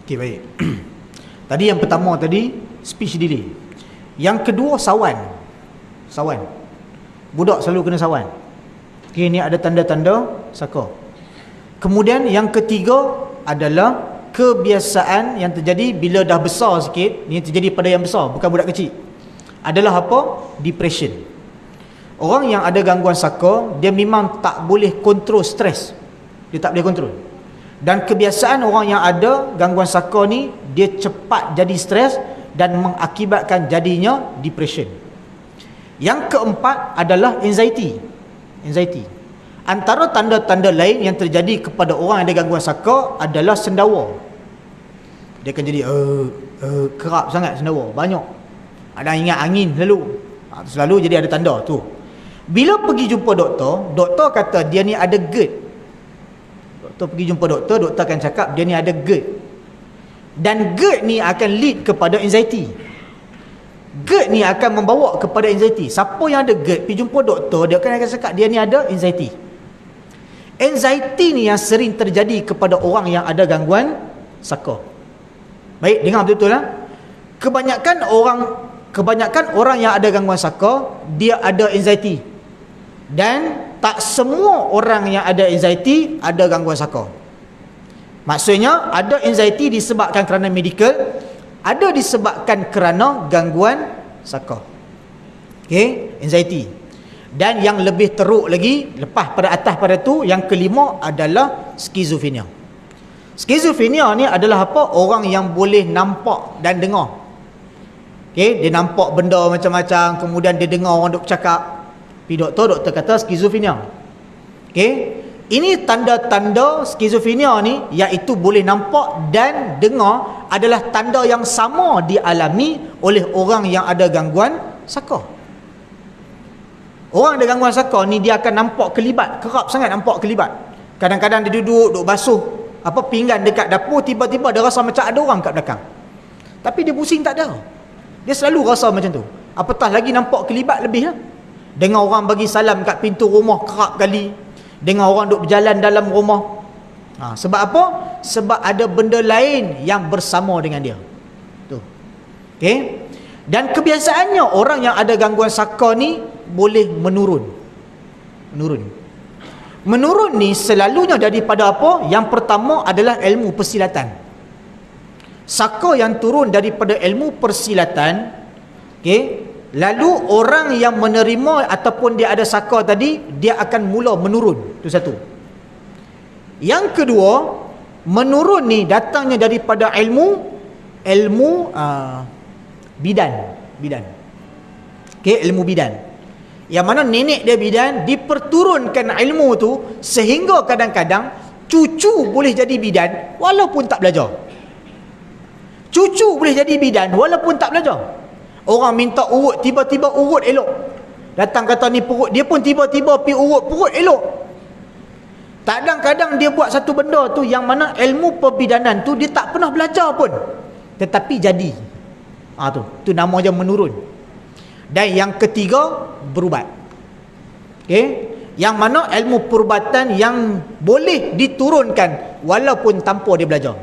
Okey, baik. Tadi yang pertama tadi speech delay. Yang kedua sawan. Sawan. Budak selalu kena sawan. Okey, ni ada tanda-tanda saka. Kemudian yang ketiga adalah kebiasaan yang terjadi bila dah besar sikit. Ni terjadi pada yang besar, bukan budak kecil. Adalah apa? Depression. Orang yang ada gangguan saka, dia memang tak boleh kontrol stres. Dia tak boleh kontrol. Dan kebiasaan orang yang ada gangguan saka ni, dia cepat jadi stres dan mengakibatkan jadinya depression. Yang keempat adalah anxiety. Antara tanda-tanda lain yang terjadi kepada orang yang ada gangguan saka adalah sendawa. Dia akan jadi kerap sangat sendawa, banyak. Ada ingat angin selalu jadi ada tanda tu. Bila pergi jumpa doktor kata dia ni ada GERD. Doktor pergi jumpa doktor akan cakap dia ni ada GERD. Dan GERD ni akan lead kepada anxiety. GERD ni akan membawa kepada anxiety. Siapa yang ada GERD pergi jumpa doktor, dia akan cakap dia ni ada anxiety. Anxiety ni yang sering terjadi kepada orang yang ada gangguan saka. Baik, dengar betul-betul lah. Kebanyakan orang yang ada gangguan saka, dia ada anxiety. Dan tak semua orang yang ada anxiety ada gangguan saka. Maksudnya ada anxiety disebabkan kerana medical, ada disebabkan kerana gangguan saka. Okey, anxiety. Dan yang lebih teruk lagi, lepas pada atas pada tu, yang kelima adalah skizofrenia. Skizofrenia ni adalah apa? Orang yang boleh nampak dan dengar. Okey, dia nampak benda macam-macam, kemudian dia dengar orang duk cakap. Pergi doktor kata skizofrenia. Okey, ini tanda-tanda skizofrenia ni, iaitu boleh nampak dan dengar, adalah tanda yang sama dialami oleh orang yang ada gangguan saka. Orang ada gangguan saka ni dia akan nampak kelibat, kerap sangat nampak kelibat. Kadang-kadang dia duduk basuh pinggan dekat dapur, tiba-tiba dia rasa macam ada orang kat belakang. Tapi dia pusing tak ada. Dia selalu rasa macam tu. Apatah lagi nampak kelibat lebih lah. Dengar orang bagi salam kat pintu rumah kerap kali. Dengar orang duk berjalan dalam rumah. Sebab apa? Sebab ada benda lain yang bersama dengan dia. Tu. Okey. Dan kebiasaannya orang yang ada gangguan saka ni boleh menurun. Menurun ni selalunya daripada apa? Yang pertama adalah ilmu persilatan. Saka yang turun daripada ilmu persilatan, okey, lalu orang yang menerima ataupun dia ada saka tadi, dia akan mula menurun. Itu satu. Yang kedua, menurun ni datangnya daripada ilmu bidan. Okey, ilmu bidan. Yang mana nenek dia bidan, diperturunkan ilmu tu sehingga kadang-kadang cucu boleh jadi bidan walaupun tak belajar. Cucu boleh jadi bidan walaupun tak belajar. Orang minta urut, tiba-tiba urut elok. Datang kata ni perut, dia pun tiba-tiba pergi urut, perut elok. Kadang-kadang dia buat satu benda tu yang mana ilmu perbidanan tu dia tak pernah belajar pun, tetapi jadi. Tu nama dia menurun. Dan yang ketiga, berubat. Okey, yang mana ilmu perubatan yang boleh diturunkan walaupun tanpa dia belajar.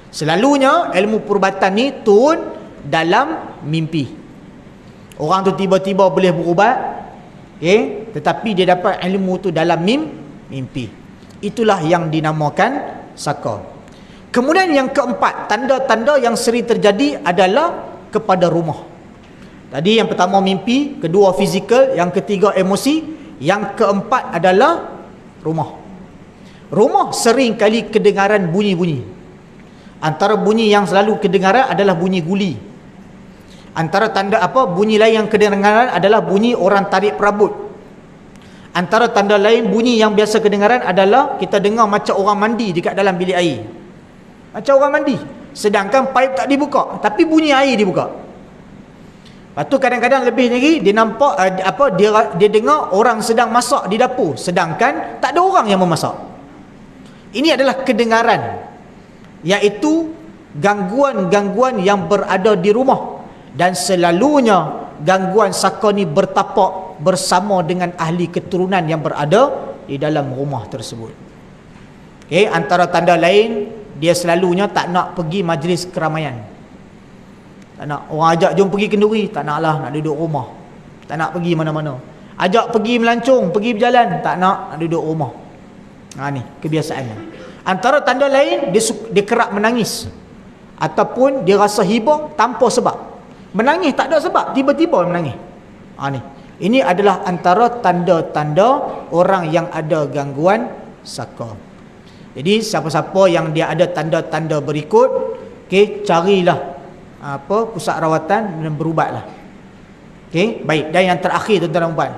Selalunya ilmu perubatan ni turun dalam mimpi. Orang tu tiba-tiba boleh berubat, tetapi dia dapat ilmu tu dalam mimpi. Itulah yang dinamakan saka. Kemudian yang keempat, tanda-tanda yang sering terjadi adalah kepada rumah. Tadi yang pertama mimpi, kedua fizikal, yang ketiga emosi, yang keempat adalah rumah. Rumah sering kali kedengaran bunyi-bunyi. Antara bunyi yang selalu kedengaran adalah bunyi guli. Antara tanda bunyi lain yang kedengaran adalah bunyi orang tarik perabot. Antara tanda lain bunyi yang biasa kedengaran adalah kita dengar macam orang mandi dekat dalam bilik air. Macam orang mandi, sedangkan paip tak dibuka, tapi bunyi air dibuka. Lepas tu kadang-kadang lebih lagi dia nampak dia dengar orang sedang masak di dapur, sedangkan tak ada orang yang memasak. Ini adalah kedengaran, iaitu gangguan-gangguan yang berada di rumah. Dan selalunya gangguan saka ni bertapak bersama dengan ahli keturunan yang berada di dalam rumah tersebut. Antara tanda lain dia selalunya tak nak pergi majlis keramaian. Tak nak. Orang ajak jom pergi kenduri, tak nak lah, nak duduk rumah. Tak nak pergi mana-mana. Ajak pergi melancong, pergi berjalan, tak nak duduk rumah. Ni kebiasaannya. Antara tanda lain, dia kerap menangis. Ataupun dia rasa hibah tanpa sebab. Menangis tak ada sebab, tiba-tiba menangis. Ni. Ini adalah antara tanda-tanda orang yang ada gangguan saka. Jadi siapa-siapa yang dia ada tanda-tanda berikut, carilah pusat rawatan dan berubatlah. Baik. Dan yang terakhir tuan-tuan dan puan,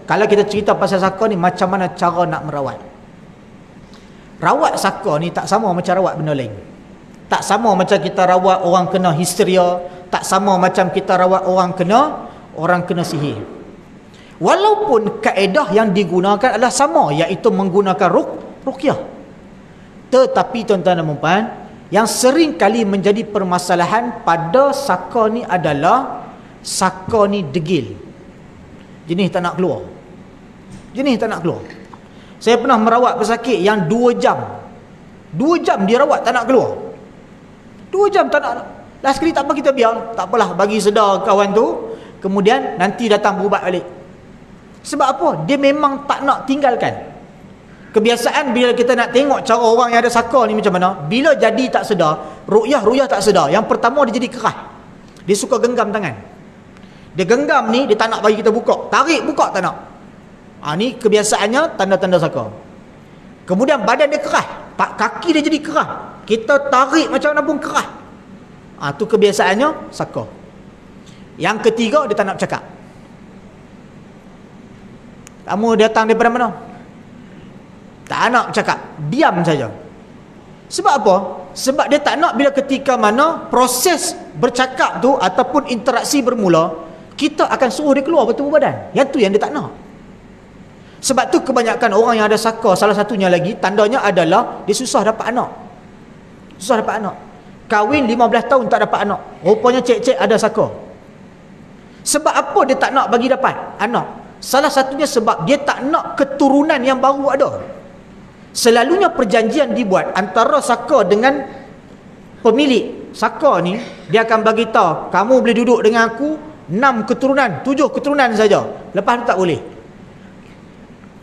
kalau kita cerita pasal saka ni, macam mana cara nak merawat. Rawat saka ni tak sama macam rawat benda lain. Tak sama macam kita rawat orang kena histeria, tak sama macam kita rawat orang kena sihir. Walaupun kaedah yang digunakan adalah sama, iaitu menggunakan ruqyah. Tetapi tuan-tuan dan puan, yang sering kali menjadi permasalahan pada saka ni adalah saka ni degil. Jenis tak nak keluar. Saya pernah merawat pesakit yang 2 jam. 2 jam dia rawat tak nak keluar. 2 jam tak nak. Last sekali tak apa, kita biar. Tak apalah, bagi sedar kawan tu. Kemudian nanti datang berubat balik. Sebab apa? Dia memang tak nak tinggalkan. Kebiasaan bila kita nak tengok cara orang yang ada saka ni macam mana, bila jadi tak sedar, ruqyah tak sedar. Yang pertama dia jadi kerah. Dia suka genggam tangan. Dia genggam ni, dia tak nak bagi kita buka. Tarik buka tak nak. Ni kebiasaannya tanda-tanda saka. Kemudian badan dia kerah. Kaki dia jadi kerah. Kita tarik macam mana pun kerah. Tu kebiasaannya saka. Yang ketiga, dia tak nak bercakap. Kamu datang daripada mana? Tak nak bercakap, diam saja. Sebab apa? Sebab dia tak nak bila ketika mana proses bercakap tu ataupun interaksi bermula, kita akan suruh dia keluar bertemu badan. Yang tu yang dia tak nak. Sebab tu kebanyakan orang yang ada saka, salah satunya lagi, tandanya adalah dia susah dapat anak. Kahwin 15 tahun tak dapat anak. Rupanya cek-cek ada saka. Sebab apa dia tak nak bagi dapat anak? Salah satunya sebab dia tak nak keturunan yang baru ada. Selalunya perjanjian dibuat antara saka dengan pemilik saka ni. Dia akan bagi tahu, kamu boleh duduk dengan aku 6 keturunan, 7 keturunan saja. Lepas tu tak boleh.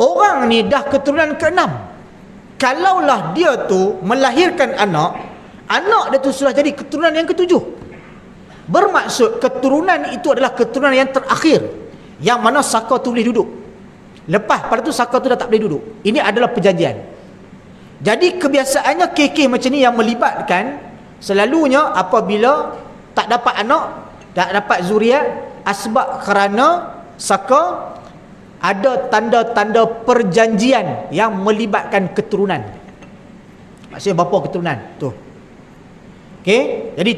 Orang ni dah keturunan ke-6. Kalaulah dia tu melahirkan anak dia tu sudah jadi keturunan yang ke-7. Bermaksud keturunan itu adalah keturunan yang terakhir, yang mana saka tu boleh duduk. Lepas pada tu saka tu dah tak boleh duduk. Ini adalah perjanjian. Jadi kebiasaannya kes-kes macam ni yang melibatkan selalunya apabila tak dapat anak, tak dapat zuriat, asbab kerana saka ada tanda-tanda perjanjian yang melibatkan keturunan. Maksudnya berapa keturunan? Tu. Okey, jadi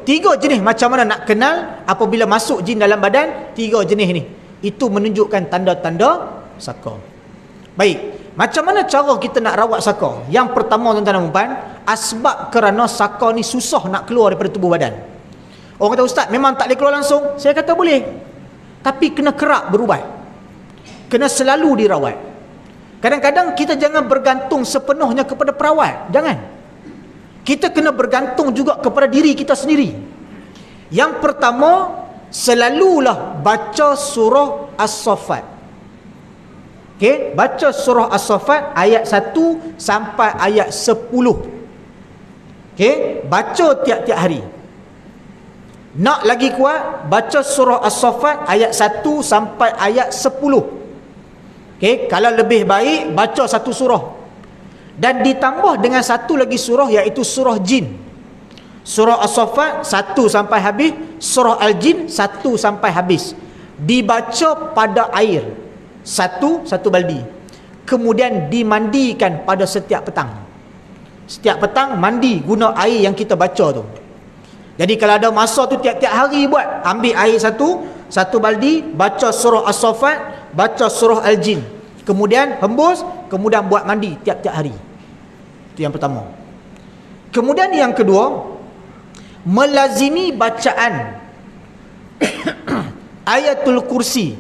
3 jenis macam mana nak kenal apabila masuk jin dalam badan. 3 jenis ni. Itu menunjukkan tanda-tanda saka. Baik, macam mana cara kita nak rawat saka? Yang pertama tuan-tuan dan puan, asbab kerana saka ni susah nak keluar daripada tubuh badan. Orang kata, ustaz memang tak boleh keluar langsung. Saya kata boleh, tapi kena kerap berubat, kena selalu dirawat. Kadang-kadang kita jangan bergantung sepenuhnya kepada perawat. Jangan. Kita kena bergantung juga kepada diri kita sendiri. Yang pertama, selalulah baca surah As-Saffat. Okey, baca surah As-Saffat ayat 1 sampai ayat 10. Okey, baca tiap-tiap hari. Nak lagi kuat, baca surah As-Saffat ayat 1 sampai ayat 10. Okey, kalau lebih baik baca satu surah. Dan ditambah dengan satu lagi surah, iaitu surah Jin. Surah As-Saffat 1 sampai habis, surah Al-Jin 1 sampai habis. Dibaca pada air satu baldi. Kemudian dimandikan pada setiap petang. Setiap petang mandi guna air yang kita baca tu. Jadi kalau ada masa tu tiap-tiap hari buat, ambil air satu baldi, baca surah As-Saffat, baca surah Al-Jin, kemudian hembus, kemudian buat mandi tiap-tiap hari. Itu yang pertama. Kemudian yang kedua, melazimi bacaan Ayatul Kursi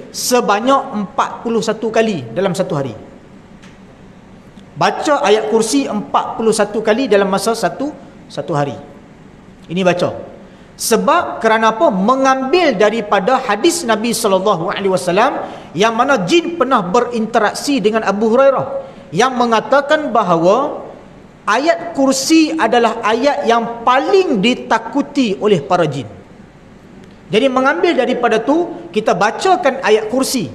sebanyak 41 kali dalam satu hari. Baca ayat kursi 41 kali dalam masa satu hari. Ini baca. Sebab kerana apa? Mengambil daripada hadis Nabi SAW yang mana jin pernah berinteraksi dengan Abu Hurairah yang mengatakan bahawa ayat kursi adalah ayat yang paling ditakuti oleh para jin. Jadi mengambil daripada tu, kita bacakan ayat kursi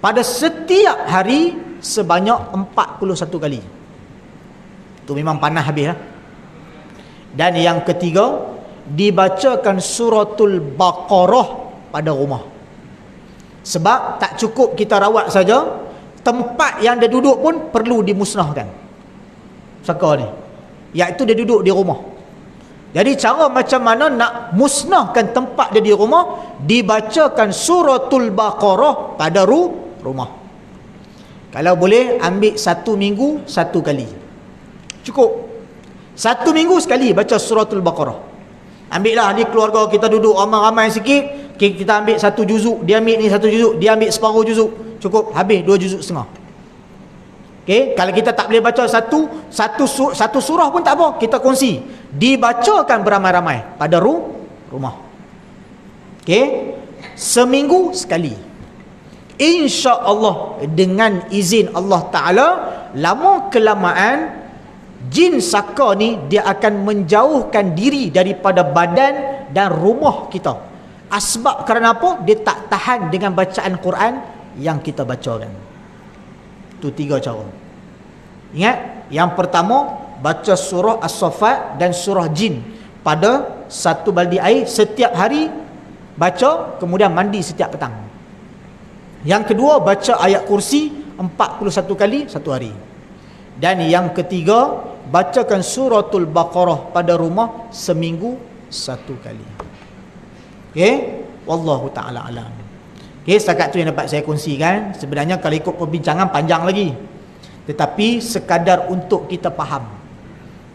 pada setiap hari sebanyak 41 kali. Tu memang panah habis lah. Dan yang ketiga, dibacakan suratul Baqarah pada rumah. Sebab tak cukup kita rawat saja, tempat yang dia duduk pun perlu dimusnahkan. Saka ni, iaitu dia duduk di rumah. Jadi cara macam mana nak musnahkan tempat dia di rumah? Dibacakan suratul Baqarah pada rumah. Kalau boleh ambil 1 minggu 1 kali, cukup. 1 minggu sekali baca suratul Baqarah. Ambil lah di keluarga kita duduk ramai-ramai sikit, kita ambil 1 juzuk, dia ambil ni 1 juzuk, dia ambil separuh juzuk, cukup, habis 2 juzuk setengah. Okay? Kalau kita tak boleh baca satu surah pun tak apa, kita kongsi, dibacakan beramai-ramai pada rumah. Okay? Seminggu sekali, insya-Allah dengan izin Allah Ta'ala, lama kelamaan jin saka ni dia akan menjauhkan diri daripada badan dan rumah kita. Asbab kerana apa? Dia tak tahan dengan bacaan Quran yang kita bacakan. Itu 3 cara. Ingat, yang pertama baca surah As-Saffat dan surah Jin pada 1 baldi air setiap hari, baca, kemudian mandi setiap petang. Yang kedua, baca ayat kursi 41 kali 1 hari. Dan yang ketiga, bacakan suratul Baqarah pada rumah seminggu 1 kali. Okey, wallahu taala alam. Okey, setakat tu yang dapat saya kongsikan. Sebenarnya kalau ikut perbincangan panjang lagi, tetapi sekadar untuk kita faham.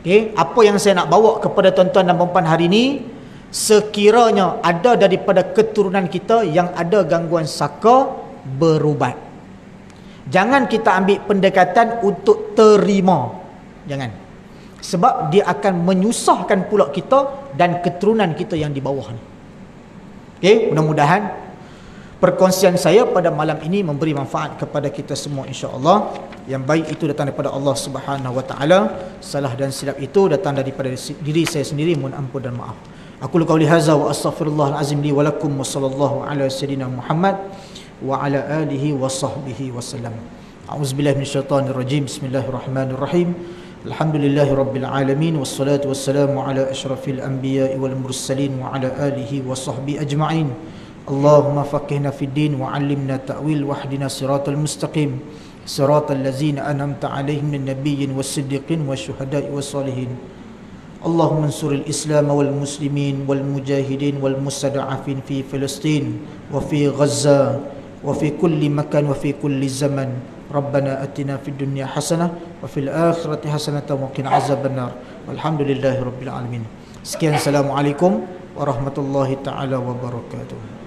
Okey, apa yang saya nak bawa kepada tuan-tuan dan puan-puan hari ini, sekiranya ada daripada keturunan kita yang ada gangguan saka, berubat. Jangan kita ambil pendekatan untuk terima. Jangan. Sebab dia akan menyusahkan pula kita dan keturunan kita yang di bawah ni. Okey, mudah-mudahan perkongsian saya pada malam ini memberi manfaat kepada kita semua, insya-Allah. Yang baik itu datang daripada Allah Subhanahu wa taala, salah dan silap itu datang daripada diri saya sendiri, mohon ampun dan maaf. Aku qauli hadza wa astaghfirullahal azim li wa lakum, wa sallallahu ala sayyidina Muhammad wa ala alihi wa sahbihi wasallam. A'udzubillahi minasyaitonir rajim. Bismillahirrahmanirrahim. Alhamdulillahi rabbil alamin, wassalatu wassalamu ala asyrafil anbiya'i wal mursalin wa ala alihi wa sahbihi ajma'in. Allahumma faqihna fid din wa 'allimna ta'wil wahdina siratal mustaqim, siratal ladzina an'amta 'alaihim minan nabiyyin was-siddiqin wasyuhada'i was-solihin. Allahumma ansuril Islam wal muslimin wal mujahidin wal mustada'afin fi Filistin wa fi Gaza wa fi kulli makan wa fi kulli zaman. Rabbana atina fid dunya hasanah wa fil akhirati hasanah wa qina azabannar. Walhamdulillahirabbil alamin. Sekian, assalamualaikum warahmatullahi taala wabarakatuh.